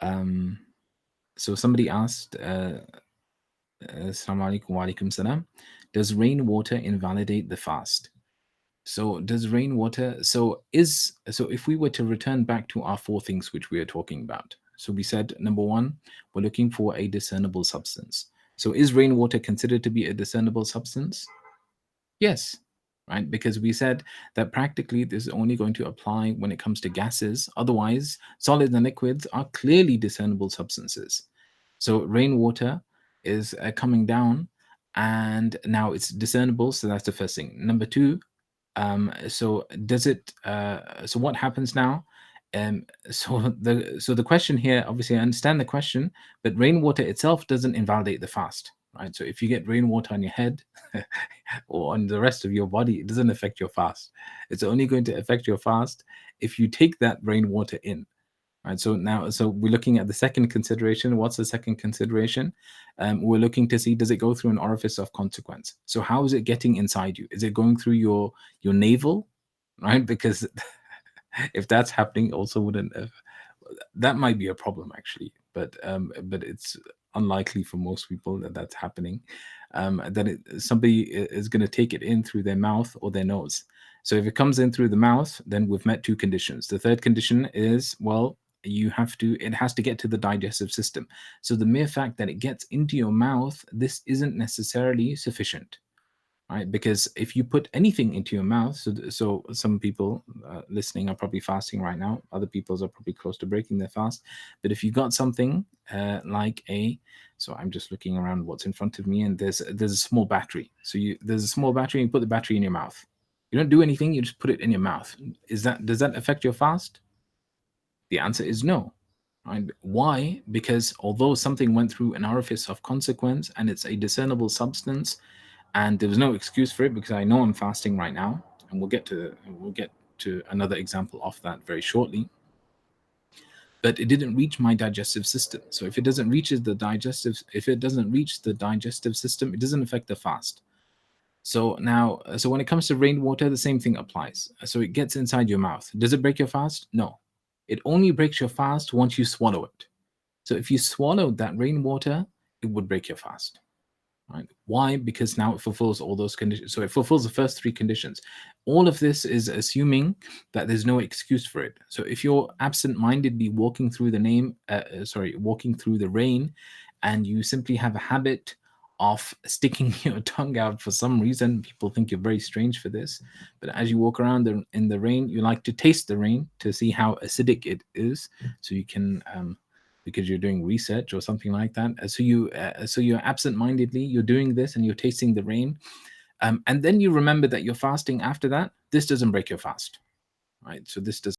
So somebody asked, Assalamu alaikum wa alaikum salam, does rainwater invalidate the fast? So does rainwater, so if we were to return back to our four things which we are talking about. So we said, number one, we're looking for a discernible substance. So is rainwater considered to be a discernible substance? Yes, right? Because we said that practically this is only going to apply when it comes to gases. Otherwise, solids and liquids are clearly discernible substances. So rainwater is coming down and now it's discernible. So that's the first thing. Number two, so does it, so what happens now? So the question here, obviously I understand the question, but rainwater itself doesn't invalidate the fast, right? So if you get rainwater on your head or on the rest of your body, it doesn't affect your fast. It's only going to affect your fast if you take that rainwater in. Right. So now, so we're looking at the second consideration. What's the second consideration? We're looking to see, does it go through an orifice of consequence? So how is it getting inside you? Is it going through your navel, right? Because if that's happening, also wouldn't have, that might be a problem actually, but it's unlikely for most people that that's happening. Somebody is going to take it in through their mouth or their nose. So if it comes in through the mouth, then we've met two conditions. The third condition is, well, it has to get to the digestive system. So the mere fact that it gets into your mouth, this isn't necessarily sufficient, right? Because if you put anything into your mouth, so some people listening are probably fasting right now, other people are probably close to breaking their fast. But if you got something so I'm just looking around what's in front of me, and there's a small battery. So there's a small battery, and you put the battery in your mouth. You don't do anything, you just put it in your mouth. Does that affect your fast? The answer is no. Right? Why? Because although something went through an orifice of consequence and it's a discernible substance, and there was no excuse for it, because I know I'm fasting right now, and we'll get to another example of that very shortly. But it didn't reach my digestive system. So if it doesn't reach the digestive system, it doesn't affect the fast. So now, so when it comes to rainwater, the same thing applies. So it gets inside your mouth. Does it break your fast? No. It only breaks your fast once you swallow it. So if you swallowed that rainwater, it would break your fast. Right? Why? Because now it fulfills all those conditions. So it fulfills the first three conditions. All of this is assuming that there's no excuse for it. So if you're absent-mindedly walking through walking through the rain, and you simply have a habit of sticking your tongue out for some reason, people think you're very strange for this. But as you walk around in the rain, you like to taste the rain to see how acidic it is, so you can because you're doing research or something like that. So you're absent-mindedly, you're doing this and you're tasting the rain, and then you remember that you're fasting after that. This doesn't break your fast, right? So this does